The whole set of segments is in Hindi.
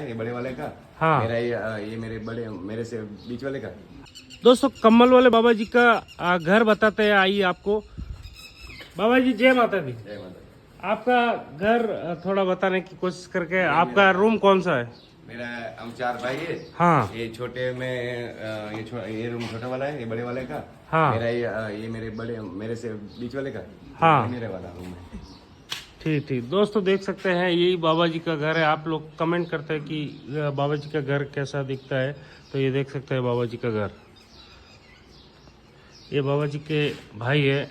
ये बड़े वाले का। हाँ। मेरा ये मेरे से बीच वाले का। दोस्तों कम्बल वाले बाबा जी का घर बताते हैं, आइए आपको। बाबा जी जय माता दी। जय माता दी। आपका घर थोड़ा बताने की कोशिश करके, आपका रूम कौन सा है? मेरा हम 4 भाई है। हाँ ये छोटे में ये रूम छोटा वाला है, ये बड़े वाले का। हाँ। मेरा ये मेरे से बीच वाले का। हाँ। ये मेरे वाला रूम है। ठीक ठीक दोस्तों देख सकते हैं, यही बाबा जी का घर है। आप लोग कमेंट करते हैं कि बाबा जी का घर कैसा दिखता है, तो ये देख सकते हैं बाबा जी का घर। ये बाबा जी के भाई है,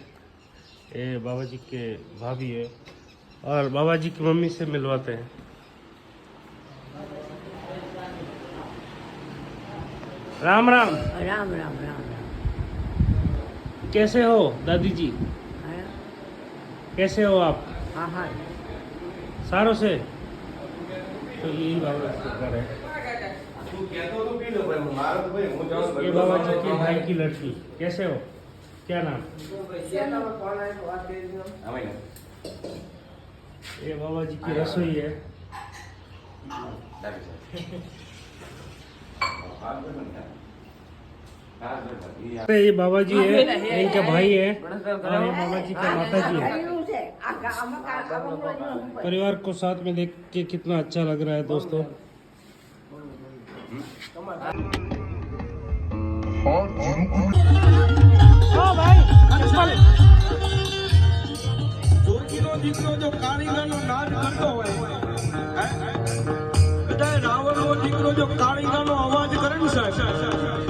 ये बाबा जी के भाभी है, और बाबा जी की मम्मी से मिलवाते हैं। राम राम। राम राम राम कैसे हो दादी जी? राम। कैसे हो आप? हाँ हाँ सारों से? तो यही बाबा जी का घर है। ये बाबा जी के भाई की लड़की। कैसे हो? क्या नाम? ये बाबा जी की रसोई है। तो ये बाबा जी है, इनका भाई है, और ये बाबा जी का माता जी है। परिवार को साथ में देख के कितना अच्छा लग रहा है दोस्तों। हाँ भाई, દીકરો જો કાળીંગાનો નાદ કરતો હોય, કદાચ રાવણનો દીકરો જો કાળીંગાનો અવાજ કરે ને સાહેબ,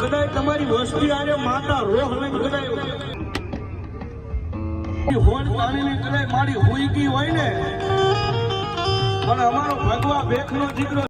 કદાચ તમારી વસ્તી આરે માતા રોહ લઈને કદાચ હોડ પાણીને કદાચ મારી હુઈ ગઈ હોય ને, પણ અમારો ભગવા ભેખનો દીકરો